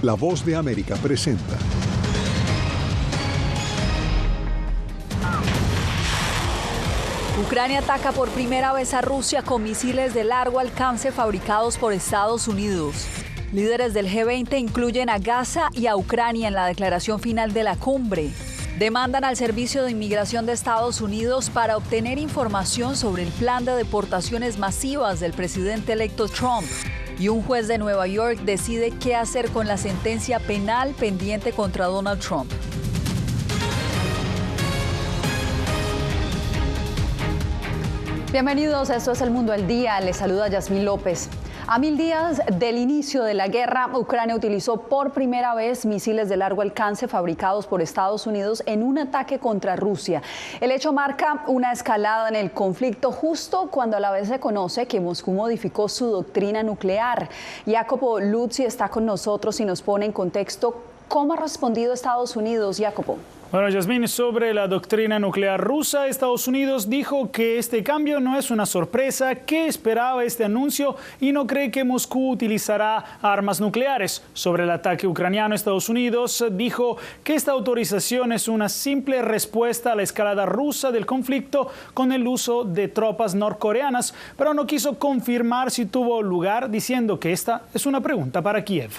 La Voz de América presenta. Ucrania ataca por primera vez a Rusia con misiles de largo alcance fabricados por Estados Unidos. Líderes del G20 incluyen a Gaza y a Ucrania en la declaración final de la cumbre. Demandan al Servicio de Inmigración de Estados Unidos para obtener información sobre el plan de deportaciones masivas del presidente electo Trump. Y un juez de Nueva York decide qué hacer con la sentencia penal pendiente contra Donald Trump. Bienvenidos, esto es El Mundo al Día. Les saluda Yasmín López. A 1000 días del inicio de la guerra, Ucrania utilizó por primera vez misiles de largo alcance fabricados por Estados Unidos en un ataque contra Rusia. El hecho marca una escalada en el conflicto justo cuando a la vez se conoce que Moscú modificó su doctrina nuclear. Jacopo Luzzi está con nosotros y nos pone en contexto cómo ha respondido Estados Unidos. Jacopo. Bueno, Yasmín, sobre la doctrina nuclear rusa, Estados Unidos dijo que este cambio no es una sorpresa, que esperaba este anuncio y no cree que Moscú utilizará armas nucleares. Sobre el ataque ucraniano, Estados Unidos dijo que esta autorización es una simple respuesta a la escalada rusa del conflicto con el uso de tropas norcoreanas, pero no quiso confirmar si tuvo lugar, diciendo que esta es una pregunta para Kiev.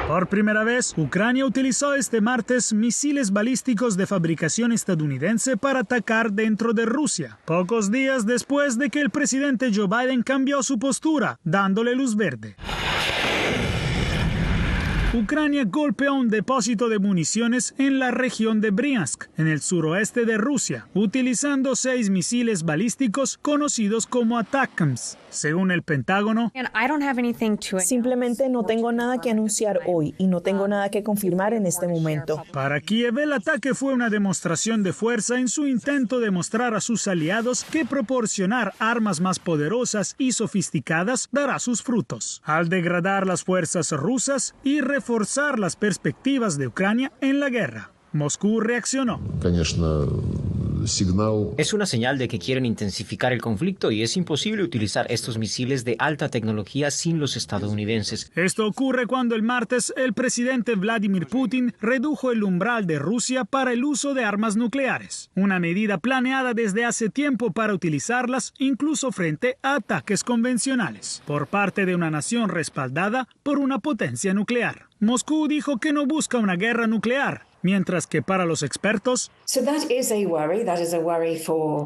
Por primera vez, Ucrania utilizó este martes misiles balísticos de fabricación estadounidense para atacar dentro de Rusia, pocos días después de que el presidente Joe Biden cambió su postura, dándole luz verde. Ucrania golpeó un depósito de municiones en la región de Briansk, en el suroeste de Rusia, utilizando 6 misiles balísticos conocidos como ATACMS. Según el Pentágono, simplemente no tengo nada que anunciar hoy y no tengo nada que confirmar en este momento. Para Kiev, el ataque fue una demostración de fuerza en su intento de mostrar a sus aliados que proporcionar armas más poderosas y sofisticadas dará sus frutos, al degradar las fuerzas rusas y reforzar las perspectivas de Ucrania en la guerra. Moscú reaccionó. Es una señal de que quieren intensificar el conflicto y es imposible utilizar estos misiles de alta tecnología sin los estadounidenses. Esto ocurre cuando el martes el presidente Vladimir Putin redujo el umbral de Rusia para el uso de armas nucleares, una medida planeada desde hace tiempo para utilizarlas incluso frente a ataques convencionales, por parte de una nación respaldada por una potencia nuclear. Moscú dijo que no busca una guerra nuclear, mientras que para los expertos,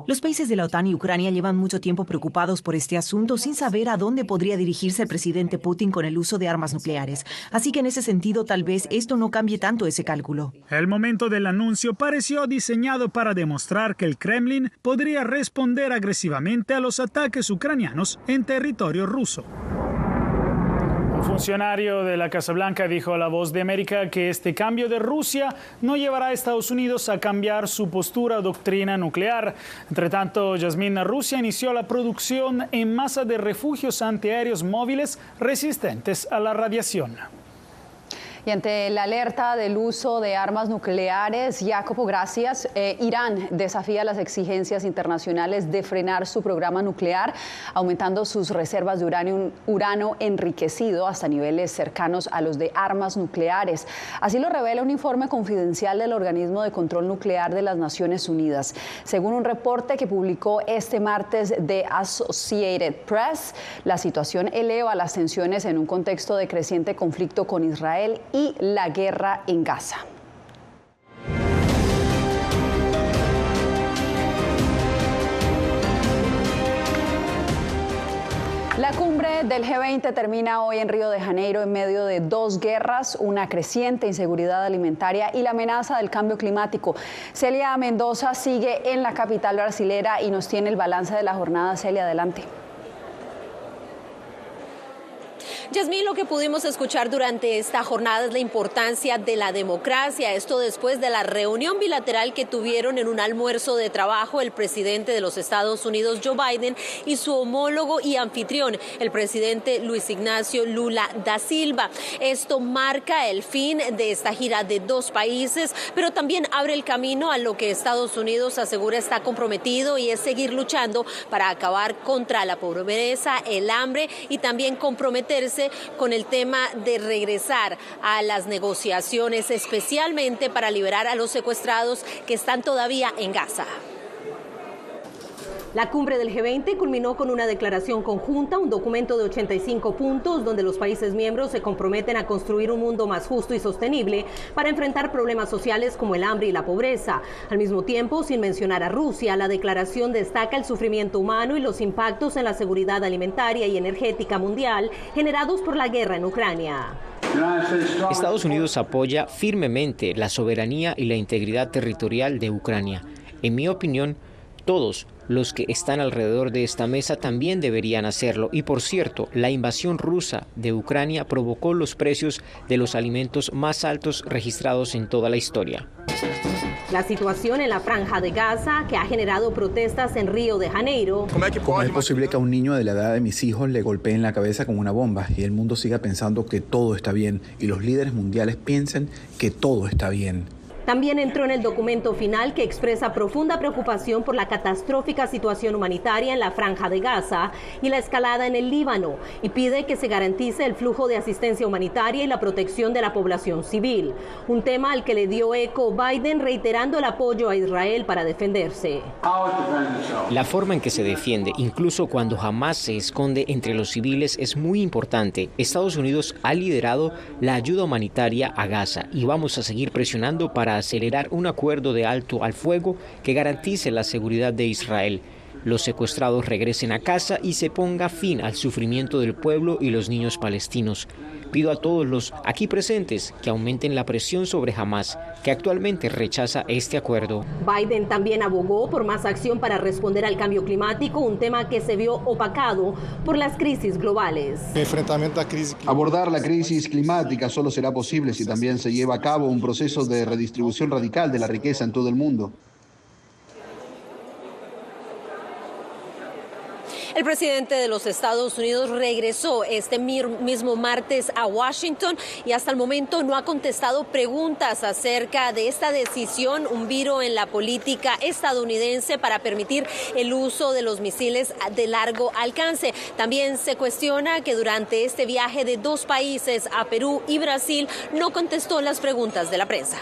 los países de la OTAN y Ucrania llevan mucho tiempo preocupados por este asunto sin saber a dónde podría dirigirse el presidente Putin con el uso de armas nucleares. Así que en ese sentido tal vez esto no cambie tanto ese cálculo. El momento del anuncio pareció diseñado para demostrar que el Kremlin podría responder agresivamente a los ataques ucranianos en territorio ruso. Un funcionario de la Casa Blanca dijo a La Voz de América que este cambio de Rusia no llevará a Estados Unidos a cambiar su postura o doctrina nuclear. Entre tanto, Yasmín, Rusia inició la producción en masa de refugios antiaéreos móviles resistentes a la radiación. Y ante la alerta del uso de armas nucleares, Jacopo, gracias. Irán desafía las exigencias internacionales de frenar su programa nuclear, aumentando sus reservas de urano enriquecido hasta niveles cercanos a los de armas nucleares. Así lo revela un informe confidencial del Organismo de Control Nuclear de las Naciones Unidas. Según un reporte que publicó este martes The Associated Press, la situación eleva las tensiones en un contexto de creciente conflicto con Israel y la guerra en Gaza. La cumbre del G20 termina hoy en Río de Janeiro en medio de 2 guerras, una creciente inseguridad alimentaria y la amenaza del cambio climático. Celia Mendoza sigue en la capital brasilera y nos tiene el balance de la jornada. Celia, adelante. Yasmín, lo que pudimos escuchar durante esta jornada es la importancia de la democracia. Esto después de la reunión bilateral que tuvieron en un almuerzo de trabajo el presidente de los Estados Unidos, Joe Biden, y su homólogo y anfitrión, el presidente Luis Ignacio Lula da Silva. Esto marca el fin de esta gira de 2 países, pero también abre el camino a lo que Estados Unidos asegura está comprometido y es seguir luchando para acabar contra la pobreza, el hambre y también comprometerse hace con el tema de regresar a las negociaciones, especialmente para liberar a los secuestrados que están todavía en Gaza. La cumbre del G20 culminó con una declaración conjunta, un documento de 85 puntos donde los países miembros se comprometen a construir un mundo más justo y sostenible para enfrentar problemas sociales como el hambre y la pobreza. Al mismo tiempo, sin mencionar a Rusia, la declaración destaca el sufrimiento humano y los impactos en la seguridad alimentaria y energética mundial generados por la guerra en Ucrania. Estados Unidos apoya firmemente la soberanía y la integridad territorial de Ucrania. En mi opinión, todos los que están alrededor de esta mesa también deberían hacerlo. Y por cierto, la invasión rusa de Ucrania provocó los precios de los alimentos más altos registrados en toda la historia. La situación en la Franja de Gaza, que ha generado protestas en Río de Janeiro. ¿Cómo es posible que a un niño de la edad de mis hijos le golpeen la cabeza con una bomba y el mundo siga pensando que todo está bien y los líderes mundiales piensen que todo está bien? También entró en el documento final que expresa profunda preocupación por la catastrófica situación humanitaria en la Franja de Gaza y la escalada en el Líbano, y pide que se garantice el flujo de asistencia humanitaria y la protección de la población civil, un tema al que le dio eco Biden reiterando el apoyo a Israel para defenderse. La forma en que se defiende, incluso cuando Hamás se esconde entre los civiles, es muy importante. Estados Unidos ha liderado la ayuda humanitaria a Gaza y vamos a seguir presionando para acelerar un acuerdo de alto al fuego que garantice la seguridad de Israel, los secuestrados regresen a casa y se ponga fin al sufrimiento del pueblo y los niños palestinos. Pido a todos los aquí presentes que aumenten la presión sobre Hamás, que actualmente rechaza este acuerdo. Biden también abogó por más acción para responder al cambio climático, un tema que se vio opacado por las crisis globales. Abordar la crisis climática solo será posible si también se lleva a cabo un proceso de redistribución radical de la riqueza en todo el mundo. El presidente de los Estados Unidos regresó este mismo martes a Washington y hasta el momento no ha contestado preguntas acerca de esta decisión, un viro en la política estadounidense para permitir el uso de los misiles de largo alcance. También se cuestiona que durante este viaje de dos países a Perú y Brasil no contestó las preguntas de la prensa.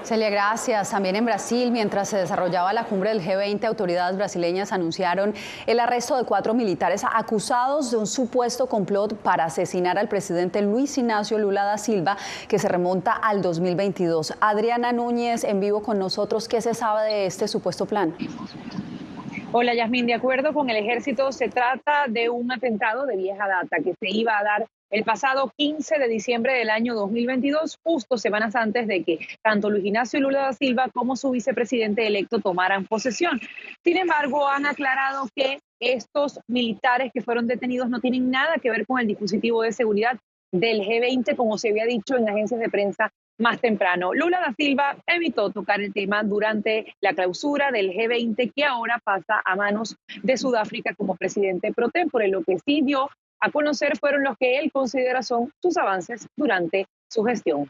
Celia, gracias. También en Brasil, mientras se desarrollaba la cumbre del G20, autoridades brasileñas anunciaron el arresto de 4 militares acusados de un supuesto complot para asesinar al presidente Luis Ignacio Lula da Silva, que se remonta al 2022. Adriana Núñez, en vivo con nosotros, ¿qué se sabe de este supuesto plan? Hola, Yasmín. De acuerdo con el ejército, se trata de un atentado de vieja data que se iba a dar el pasado 15 de diciembre del año 2022, justo semanas antes de que tanto Luis Ignacio Lula da Silva como su vicepresidente electo tomaran posesión. Sin embargo, han aclarado que estos militares que fueron detenidos no tienen nada que ver con el dispositivo de seguridad del G20, como se había dicho en agencias de prensa más temprano. Lula da Silva evitó tocar el tema durante la clausura del G20, que ahora pasa a manos de Sudáfrica como presidente pro tempore. Lo que sí dio a conocer fueron los que él considera son sus avances durante su gestión.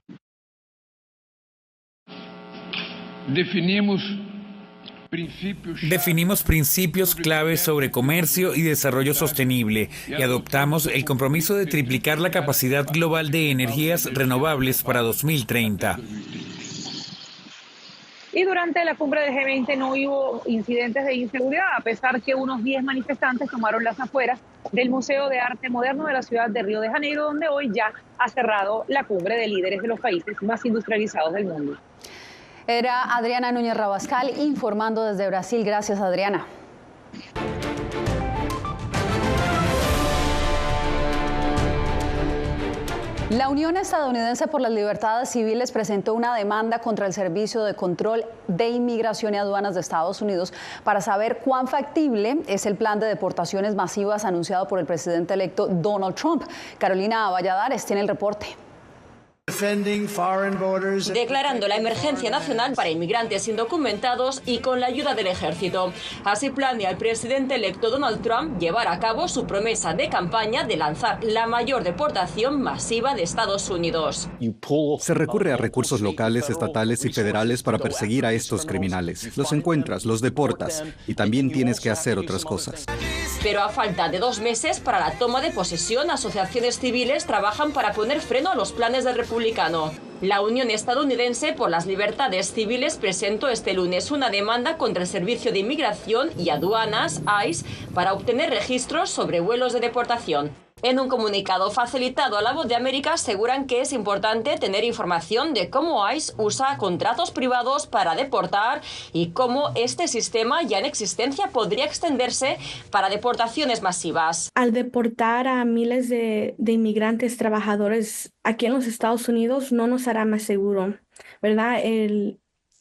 Definimos principios claves sobre comercio y desarrollo sostenible y adoptamos el compromiso de triplicar la capacidad global de energías renovables para 2030. Y durante la cumbre del G20 no hubo incidentes de inseguridad, a pesar que unos 10 manifestantes tomaron las afueras del Museo de Arte Moderno de la ciudad de Río de Janeiro, donde hoy ya ha cerrado la cumbre de líderes de los países más industrializados del mundo. Era Adriana Núñez Rabascal informando desde Brasil. Gracias, Adriana. La Unión Estadounidense por las Libertades Civiles presentó una demanda contra el Servicio de Control de Inmigración y Aduanas de Estados Unidos para saber cuán factible es el plan de deportaciones masivas anunciado por el presidente electo Donald Trump. Carolina Valladares tiene el reporte. Declarando la emergencia nacional para inmigrantes indocumentados y con la ayuda del ejército. Así planea el presidente electo Donald Trump llevar a cabo su promesa de campaña de lanzar la mayor deportación masiva de Estados Unidos. Se recurre a recursos locales, estatales y federales para perseguir a estos criminales. Los encuentras, los deportas y también tienes que hacer otras cosas. Pero a falta de 2 meses para la toma de posesión, asociaciones civiles trabajan para poner freno a los planes del republicano. La Unión Estadounidense por las Libertades Civiles presentó este lunes una demanda contra el Servicio de Inmigración y Aduanas, ICE, para obtener registros sobre vuelos de deportación. En un comunicado facilitado a La Voz de América aseguran que es importante tener información de cómo ICE usa contratos privados para deportar y cómo este sistema ya en existencia podría extenderse para deportaciones masivas. Al deportar a miles de inmigrantes trabajadores aquí en los Estados Unidos no nos hará más seguro, ¿verdad?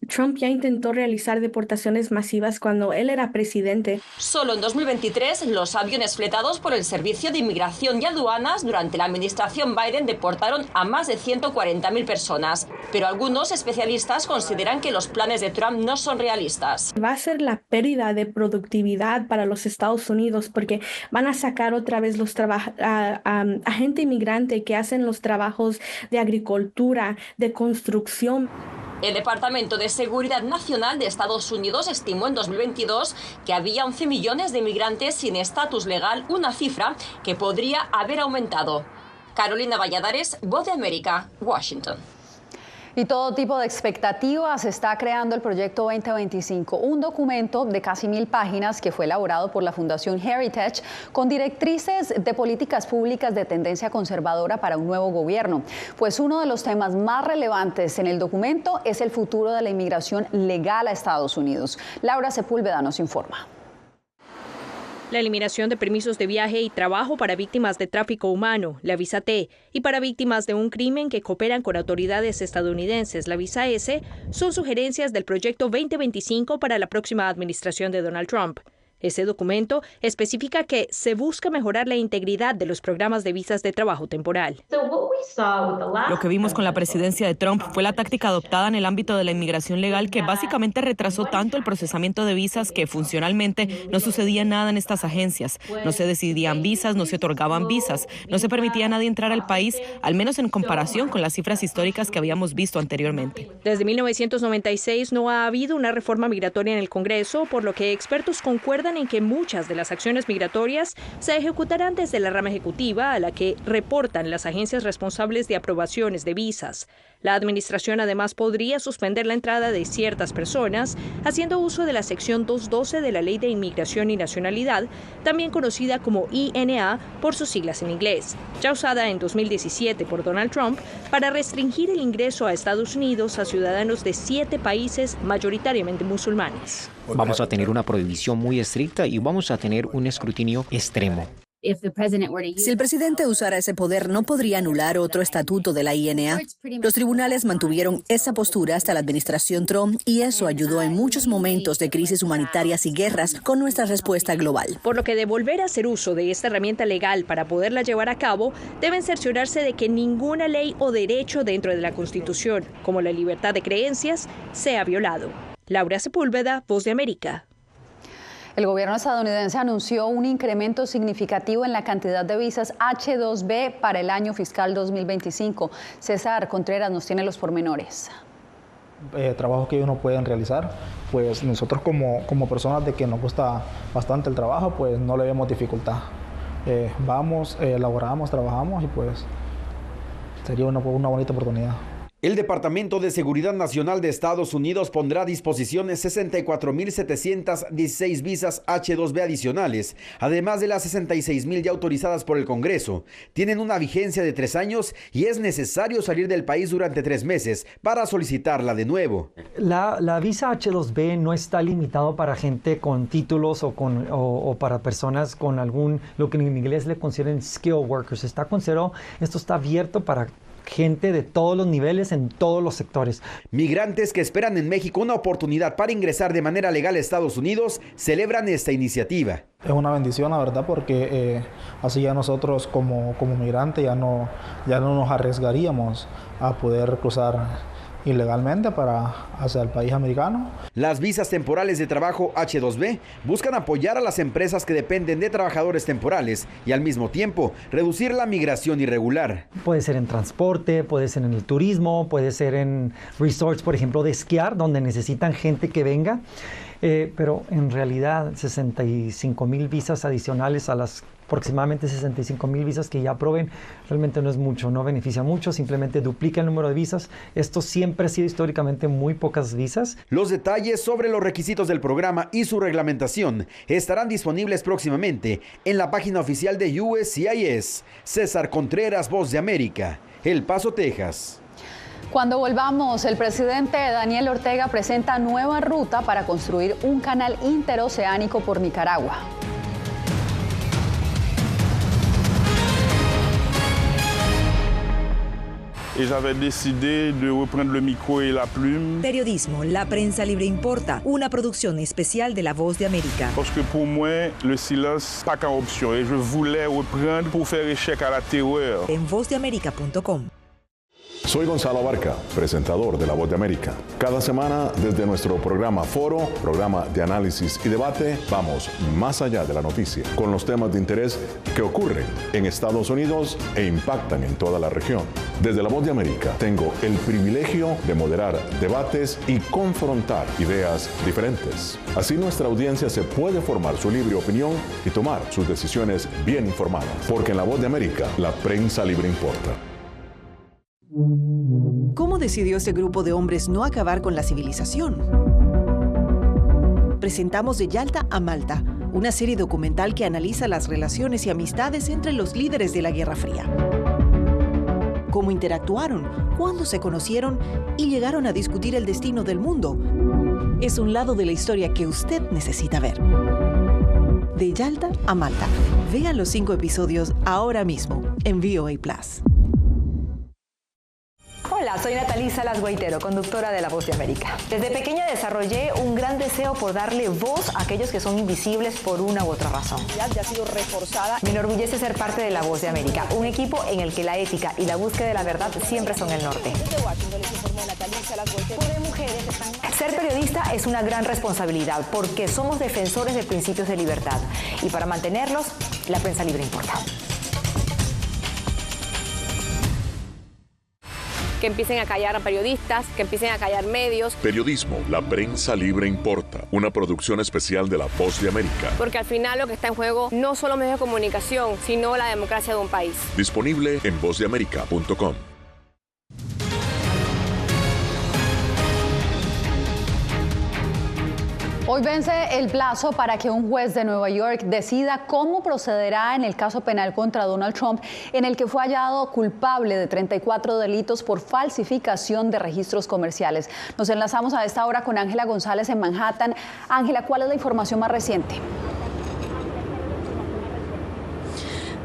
Trump ya intentó realizar deportaciones masivas cuando él era presidente. Solo en 2023, los aviones fletados por el Servicio de Inmigración y Aduanas durante la administración Biden deportaron a más de 140.000 personas. Pero algunos especialistas consideran que los planes de Trump no son realistas. Va a ser la pérdida de productividad para los Estados Unidos porque van a sacar otra vez a gente inmigrante que hacen los trabajos de agricultura, de construcción. El Departamento de Seguridad Nacional de Estados Unidos estimó en 2022 que había 11 millones de inmigrantes sin estatus legal, una cifra que podría haber aumentado. Carolina Valladares, Voz de América, Washington. Y todo tipo de expectativas está creando el Proyecto 2025, un documento de casi 1000 páginas que fue elaborado por la Fundación Heritage con directrices de políticas públicas de tendencia conservadora para un nuevo gobierno. Pues uno de los temas más relevantes en el documento es el futuro de la inmigración legal a Estados Unidos. Laura Sepúlveda nos informa. La eliminación de permisos de viaje y trabajo para víctimas de tráfico humano, la visa T, y para víctimas de un crimen que cooperan con autoridades estadounidenses, la visa S, son sugerencias del Proyecto 2025 para la próxima administración de Donald Trump. Ese documento especifica que se busca mejorar la integridad de los programas de visas de trabajo temporal. Lo que vimos con la presidencia de Trump fue la táctica adoptada en el ámbito de la inmigración legal que básicamente retrasó tanto el procesamiento de visas que funcionalmente no sucedía nada en estas agencias. No se decidían visas, no se otorgaban visas, no se permitía a nadie entrar al país, al menos en comparación con las cifras históricas que habíamos visto anteriormente. Desde 1996 no ha habido una reforma migratoria en el Congreso, por lo que expertos concuerdan en que muchas de las acciones migratorias se ejecutarán desde la rama ejecutiva a la que reportan las agencias responsables de aprobaciones de visas. La administración además podría suspender la entrada de ciertas personas haciendo uso de la sección 212 de la Ley de Inmigración y Nacionalidad, también conocida como INA por sus siglas en inglés, ya usada en 2017 por Donald Trump para restringir el ingreso a Estados Unidos a ciudadanos de 7 países mayoritariamente musulmanes. Vamos a tener una prohibición muy estricta y vamos a tener un escrutinio extremo. Si el presidente usara ese poder, no podría anular otro estatuto de la INA. Los tribunales mantuvieron esa postura hasta la administración Trump y eso ayudó en muchos momentos de crisis humanitarias y guerras con nuestra respuesta global. Por lo que de volver a hacer uso de esta herramienta legal para poderla llevar a cabo, deben cerciorarse de que ninguna ley o derecho dentro de la Constitución, como la libertad de creencias, sea violado. Laura Sepúlveda, Voz de América. El gobierno estadounidense anunció un incremento significativo en la cantidad de visas H-2B para el año fiscal 2025. César Contreras nos tiene los pormenores. Trabajos que ellos no pueden realizar, pues nosotros como personas de que nos gusta bastante el trabajo, pues no le vemos dificultad. Vamos, elaboramos, trabajamos y pues sería una bonita oportunidad. El Departamento de Seguridad Nacional de Estados Unidos pondrá a disposición 64.716 visas H-2B adicionales, además de las 66.000 ya autorizadas por el Congreso. Tienen una vigencia de 3 años y es necesario salir del país durante 3 meses para solicitarla de nuevo. La visa H-2B no está limitado para gente con títulos o para personas con lo que en inglés le consideran skill workers. Esto está abierto para gente de todos los niveles, en todos los sectores. Migrantes que esperan en México una oportunidad para ingresar de manera legal a Estados Unidos celebran esta iniciativa. Es una bendición, la verdad, porque así ya nosotros como migrantes ya no nos arriesgaríamos a poder cruzar ilegalmente hacia el país americano. Las visas temporales de trabajo H-2B buscan apoyar a las empresas que dependen de trabajadores temporales y al mismo tiempo reducir la migración irregular. Puede ser en transporte, puede ser en el turismo, puede ser en resorts, por ejemplo, de esquiar, donde necesitan gente que venga. pero en realidad 65,000 visas adicionales a las aproximadamente 65,000 visas que ya aprueben, realmente no es mucho, no beneficia mucho, simplemente duplica el número de visas. Esto siempre ha sido históricamente muy pocas visas. Los detalles sobre los requisitos del programa y su reglamentación estarán disponibles próximamente en la página oficial de USCIS. César Contreras, Voz de América, El Paso, Texas. Cuando volvamos, el presidente Daniel Ortega presenta nueva ruta para construir un canal interoceánico por Nicaragua. Periodismo, la prensa libre importa, una producción especial de La Voz de América. Parce que pour moi, le silence pas qu'une option et je voulais reprendre pour faire échec à la terreur. En vozdeamerica.com. Soy Gonzalo Abarca, presentador de La Voz de América. Cada semana, desde nuestro programa Foro, programa de análisis y debate, vamos más allá de la noticia, con los temas de interés que ocurren en Estados Unidos e impactan en toda la región. Desde La Voz de América, tengo el privilegio de moderar debates y confrontar ideas diferentes. Así nuestra audiencia se puede formar su libre opinión y tomar sus decisiones bien informadas. Porque en La Voz de América, la prensa libre importa. ¿Cómo decidió este grupo de hombres no acabar con la civilización? Presentamos De Yalta a Malta, una serie documental que analiza las relaciones y amistades entre los líderes de la Guerra Fría. Cómo interactuaron, cuándo se conocieron y llegaron a discutir el destino del mundo. Es un lado de la historia que usted necesita ver. De Yalta a Malta. Vean los 5 episodios ahora mismo en VOA+. Hola, soy Natalí Salas Guaitero, conductora de La Voz de América. Desde pequeña desarrollé un gran deseo por darle voz a aquellos que son invisibles por una u otra razón. Ya ha sido reforzada. Me enorgullece ser parte de La Voz de América, un equipo en el que la ética y la búsqueda de la verdad siempre son el norte. Ser periodista es una gran responsabilidad porque somos defensores de principios de libertad y para mantenerlos, la prensa libre importa. Que empiecen a callar a periodistas, que empiecen a callar medios. Periodismo, la prensa libre importa. Una producción especial de La Voz de América. Porque al final lo que está en juego no solo medios de comunicación, sino la democracia de un país. Disponible en vozdeamerica.com. Hoy vence el plazo para que un juez de Nueva York decida cómo procederá en el caso penal contra Donald Trump, en el que fue hallado culpable de 34 delitos por falsificación de registros comerciales. Nos enlazamos a esta hora con Ángela González en Manhattan. Ángela, ¿cuál es la información más reciente?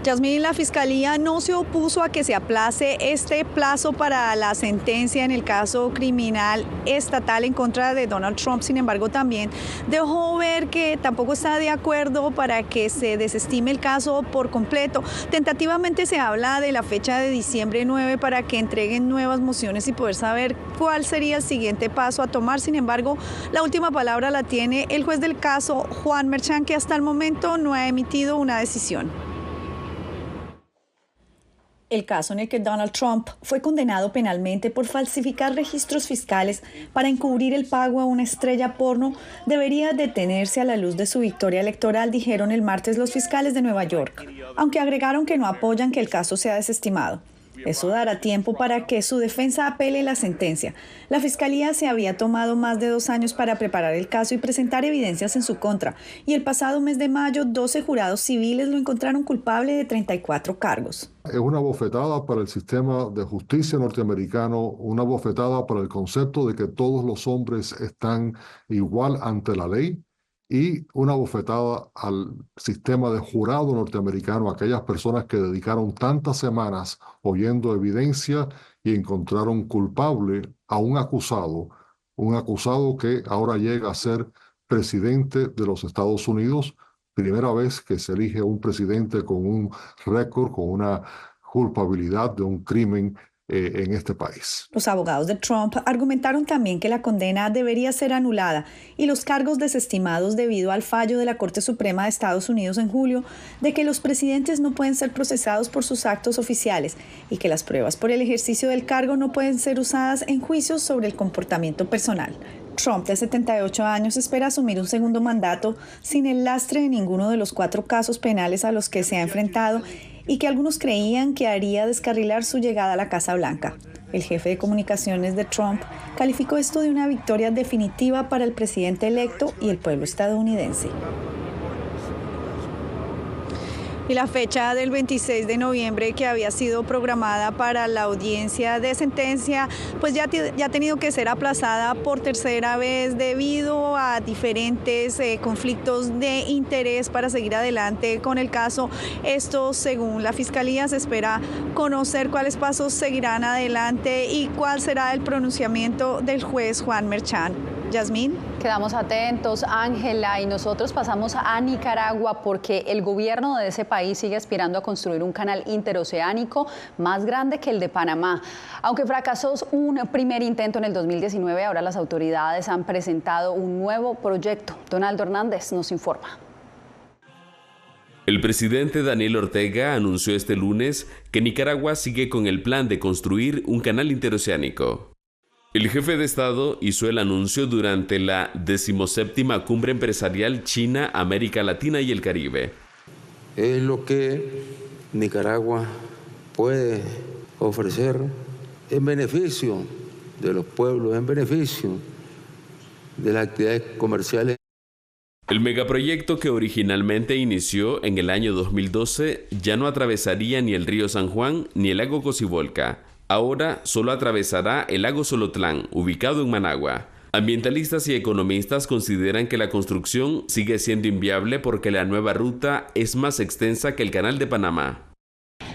Yasmín, la Fiscalía no se opuso a que se aplace este plazo para la sentencia en el caso criminal estatal en contra de Donald Trump. Sin embargo, también dejó ver que tampoco está de acuerdo para que se desestime el caso por completo. Tentativamente se habla de la fecha de diciembre 9 para que entreguen nuevas mociones y poder saber cuál sería el siguiente paso a tomar. Sin embargo, la última palabra la tiene el juez del caso, Juan Merchan, que hasta el momento no ha emitido una decisión. El caso en el que Donald Trump fue condenado penalmente por falsificar registros fiscales para encubrir el pago a una estrella porno debería detenerse a la luz de su victoria electoral, dijeron el martes los fiscales de Nueva York, aunque agregaron que no apoyan que el caso sea desestimado. Eso dará tiempo para que su defensa apele la sentencia. La Fiscalía se había tomado más de 2 años para preparar el caso y presentar evidencias en su contra, y el pasado mes de mayo 12 jurados civiles lo encontraron culpable de 34 cargos. Es una bofetada para el sistema de justicia norteamericano, una bofetada para el concepto de que todos los hombres están igual ante la ley, y una bofetada al sistema de jurado norteamericano, aquellas personas que dedicaron tantas semanas oyendo evidencia y encontraron culpable a un acusado que ahora llega a ser presidente de los Estados Unidos, primera vez que se elige un presidente con un récord, con una culpabilidad de un crimen en este país. Los abogados de Trump argumentaron también que la condena debería ser anulada y los cargos desestimados debido al fallo de la Corte Suprema de Estados Unidos en julio de que los presidentes no pueden ser procesados por sus actos oficiales y que las pruebas por el ejercicio del cargo no pueden ser usadas en juicios sobre el comportamiento personal. Trump, de 78 años, espera asumir un segundo mandato sin el lastre de ninguno de los 4 casos penales a los que se ha enfrentado y que algunos creían que haría descarrilar su llegada a la Casa Blanca. El jefe de comunicaciones de Trump calificó esto de una victoria definitiva para el presidente electo y el pueblo estadounidense. Y la fecha del 26 de noviembre que había sido programada para la audiencia de sentencia, pues ya ha tenido que ser aplazada por tercera vez debido a diferentes conflictos de interés para seguir adelante con el caso. Esto, según la Fiscalía, se espera conocer cuáles pasos seguirán adelante y cuál será el pronunciamiento del juez Juan Merchan. Yasmín. Quedamos atentos, Ángela, y nosotros pasamos a Nicaragua porque el gobierno de ese país sigue aspirando a construir un canal interoceánico más grande que el de Panamá. Aunque fracasó un primer intento en el 2019, ahora las autoridades han presentado un nuevo proyecto. Donaldo Hernández nos informa. El presidente Daniel Ortega anunció este lunes que Nicaragua sigue con el plan de construir un canal interoceánico. El jefe de Estado hizo el anuncio durante la 17ª Cumbre Empresarial China, América Latina y el Caribe. Es lo que Nicaragua puede ofrecer en beneficio de los pueblos, en beneficio de las actividades comerciales. El megaproyecto, que originalmente inició en el año 2012, ya no atravesaría ni el río San Juan ni el lago Cocibolca. Ahora solo atravesará el lago Solotlán, ubicado en Managua. Ambientalistas y economistas consideran que la construcción sigue siendo inviable porque la nueva ruta es más extensa que el Canal de Panamá.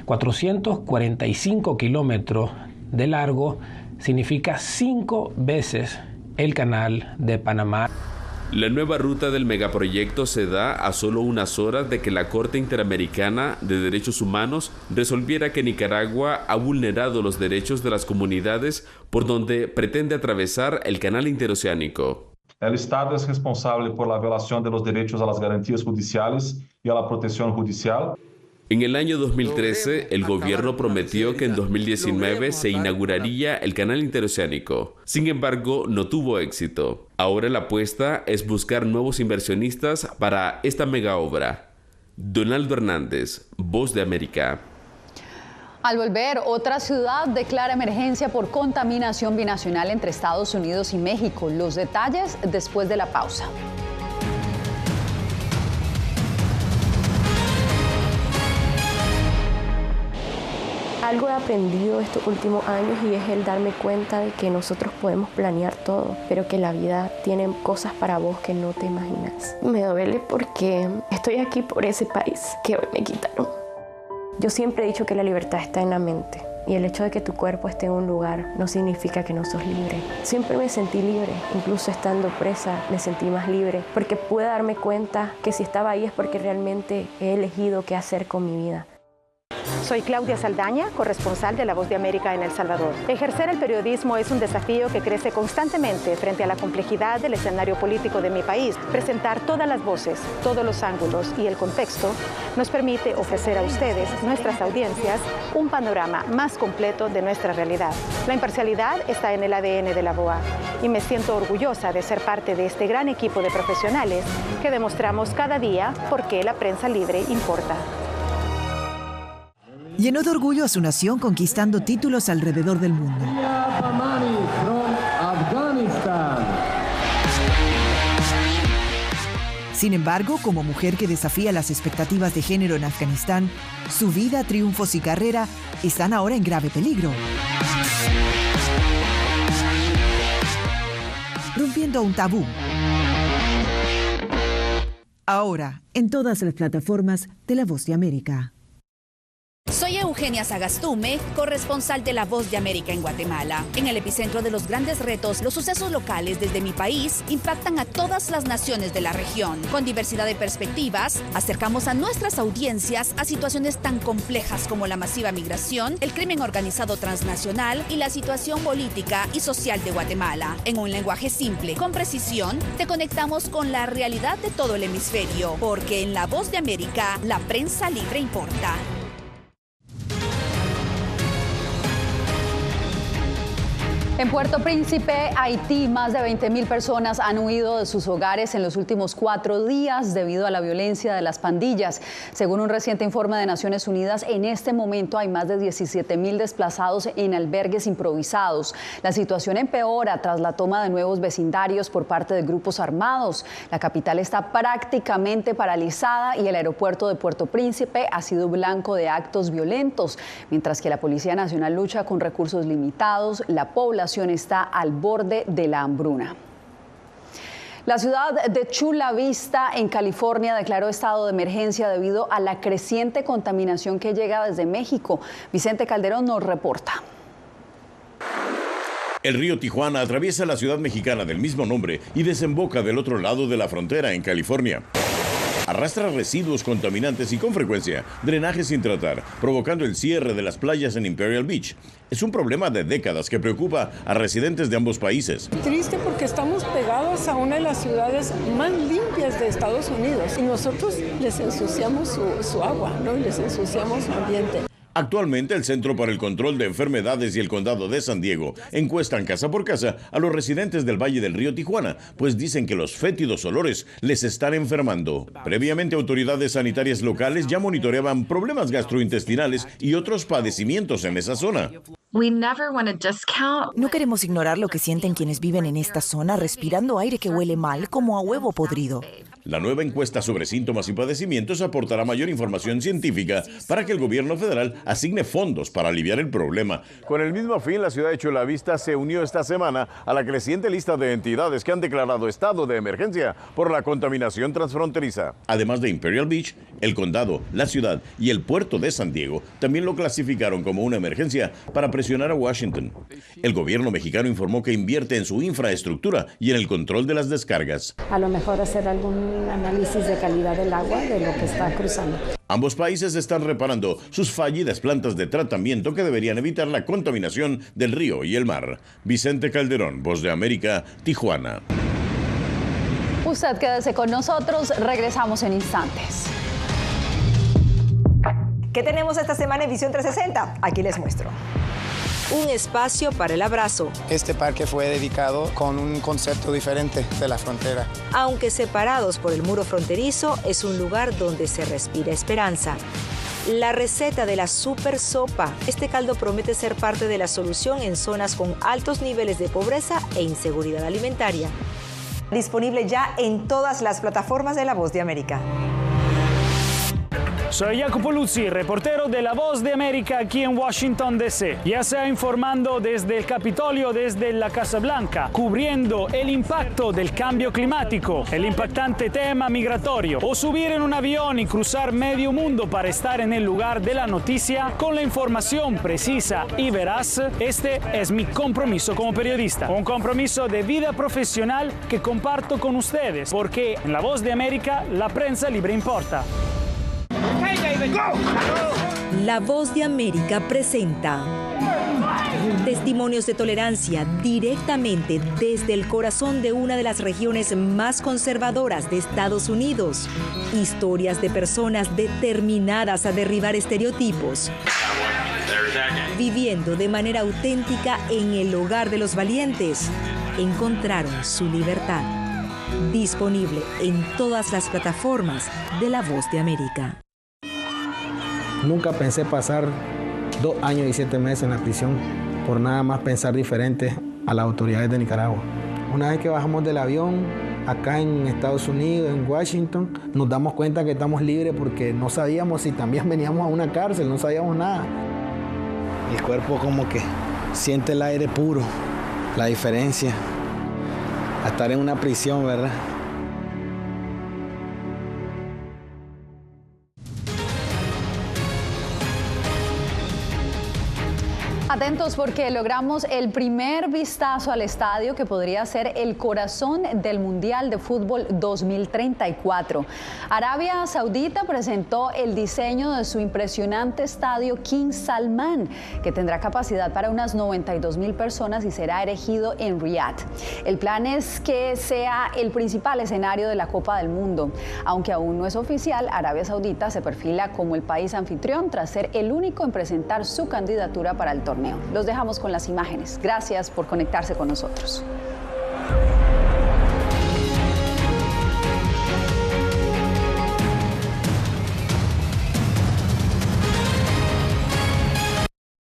445 kilómetros de largo significa 5 veces el Canal de Panamá. La nueva ruta del megaproyecto se da a solo unas horas de que la Corte Interamericana de Derechos Humanos resolviera que Nicaragua ha vulnerado los derechos de las comunidades por donde pretende atravesar el canal interoceánico. El Estado es responsable por la violación de los derechos a las garantías judiciales y a la protección judicial. En el año 2013, el gobierno prometió que en 2019 se inauguraría el canal interoceánico. Sin embargo, no tuvo éxito. Ahora la apuesta es buscar nuevos inversionistas para esta mega obra. Donaldo Hernández, Voz de América. Al volver, otra ciudad declara emergencia por contaminación binacional entre Estados Unidos y México. Los detalles después de la pausa. Algo he aprendido estos últimos años y es el darme cuenta de que nosotros podemos planear todo, pero que la vida tiene cosas para vos que no te imaginas. Me duele porque estoy aquí por ese país que hoy me quitaron. Yo siempre he dicho que la libertad está en la mente y el hecho de que tu cuerpo esté en un lugar no significa que no sos libre. Siempre me sentí libre, incluso estando presa me sentí más libre porque pude darme cuenta que si estaba ahí es porque realmente he elegido qué hacer con mi vida. Soy Claudia Saldaña, corresponsal de La Voz de América en El Salvador. Ejercer el periodismo es un desafío que crece constantemente frente a la complejidad del escenario político de mi país. Presentar todas las voces, todos los ángulos y el contexto nos permite ofrecer a ustedes, nuestras audiencias, un panorama más completo de nuestra realidad. La imparcialidad está en el ADN de la VOA y me siento orgullosa de ser parte de este gran equipo de profesionales que demostramos cada día por qué la prensa libre importa. Llenó de orgullo a su nación conquistando títulos alrededor del mundo. Sin embargo, como mujer que desafía las expectativas de género en Afganistán, su vida, triunfos y carrera están ahora en grave peligro. Rompiendo un tabú. Ahora, en todas las plataformas de La Voz de América. Soy Eugenia Sagastume, corresponsal de La Voz de América en Guatemala. En el epicentro de los grandes retos, los sucesos locales desde mi país impactan a todas las naciones de la región. Con diversidad de perspectivas, acercamos a nuestras audiencias a situaciones tan complejas como la masiva migración, el crimen organizado transnacional y la situación política y social de Guatemala. En un lenguaje simple, con precisión, te conectamos con la realidad de todo el hemisferio, porque en La Voz de América, la prensa libre importa. En Puerto Príncipe, Haití, más de 20.000 personas han huido de sus hogares en los últimos 4 días debido a la violencia de las pandillas. Según un reciente informe de Naciones Unidas, en este momento hay más de 17.000 desplazados en albergues improvisados. La situación empeora tras la toma de nuevos vecindarios por parte de grupos armados. La capital está prácticamente paralizada y el aeropuerto de Puerto Príncipe ha sido blanco de actos violentos. Mientras que la Policía Nacional lucha con recursos limitados, la población está al borde de la hambruna. La ciudad de Chula Vista, en California, declaró estado de emergencia debido a la creciente contaminación que llega desde México. Vicente Calderón nos reporta. El río Tijuana atraviesa la ciudad mexicana del mismo nombre y desemboca del otro lado de la frontera en California. Arrastra residuos contaminantes y con frecuencia drenaje sin tratar, provocando el cierre de las playas en Imperial Beach. Es un problema de décadas que preocupa a residentes de ambos países. Triste porque estamos pegados a una de las ciudades más limpias de Estados Unidos y nosotros les ensuciamos su agua, ¿no? Y les ensuciamos su ambiente. Actualmente, el Centro para el Control de Enfermedades y el Condado de San Diego encuestan casa por casa a los residentes del Valle del Río Tijuana, pues dicen que los fétidos olores les están enfermando. Previamente, autoridades sanitarias locales ya monitoreaban problemas gastrointestinales y otros padecimientos en esa zona. No queremos ignorar lo que sienten quienes viven en esta zona respirando aire que huele mal como a huevo podrido. La nueva encuesta sobre síntomas y padecimientos aportará mayor información científica para que el gobierno federal asigne fondos para aliviar el problema. Con el mismo fin, la ciudad de Chula Vista se unió esta semana a la creciente lista de entidades que han declarado estado de emergencia por la contaminación transfronteriza. Además de Imperial Beach, el condado, la ciudad y el puerto de San Diego también lo clasificaron como una emergencia para presionar a Washington. El gobierno mexicano informó que invierte en su infraestructura y en el control de las descargas. A lo mejor hacer algún análisis de calidad del agua de lo que está cruzando. Ambos países están reparando sus fallidas plantas de tratamiento que deberían evitar la contaminación del río y el mar. Vicente Calderón, Voz de América, Tijuana. Usted quédese con nosotros, regresamos en instantes. ¿Qué tenemos esta semana en Visión 360? Aquí les muestro. Un espacio para el abrazo. Este parque fue dedicado con un concepto diferente de la frontera. Aunque separados por el muro fronterizo, es un lugar donde se respira esperanza. La receta de la super sopa. Este caldo promete ser parte de la solución en zonas con altos niveles de pobreza e inseguridad alimentaria. Disponible ya en todas las plataformas de La Voz de América. Soy Jacopo Luzzi, reportero de La Voz de América aquí en Washington, D.C. Ya sea informando desde el Capitolio, desde la Casa Blanca, cubriendo el impacto del cambio climático, el impactante tema migratorio, o subir en un avión y cruzar medio mundo para estar en el lugar de la noticia con la información precisa y veraz. Este es mi compromiso como periodista, un compromiso de vida profesional que comparto con ustedes, porque en La Voz de América la prensa libre importa. La Voz de América presenta testimonios de tolerancia directamente desde el corazón de una de las regiones más conservadoras de Estados Unidos. Historias de personas determinadas a derribar estereotipos, viviendo de manera auténtica en el hogar de los valientes. Encontraron su libertad. Disponible en todas las plataformas de La Voz de América. Nunca pensé pasar 2 años y 7 meses en la prisión por nada más pensar diferente a las autoridades de Nicaragua. Una vez que bajamos del avión, acá en Estados Unidos, en Washington, nos damos cuenta que estamos libres porque no sabíamos si también veníamos a una cárcel, no sabíamos nada. El cuerpo como que siente el aire puro, la diferencia a estar en una prisión, ¿verdad? Atentos porque logramos el primer vistazo al estadio que podría ser el corazón del Mundial de Fútbol 2034. Arabia Saudita presentó el diseño de su impresionante estadio King Salman, que tendrá capacidad para unas 92.000 personas y será erigido en Riad. El plan es que sea el principal escenario de la Copa del Mundo. Aunque aún no es oficial, Arabia Saudita se perfila como el país anfitrión tras ser el único en presentar su candidatura para el torneo. torneo. Los dejamos con las imágenes. Gracias por conectarse con nosotros.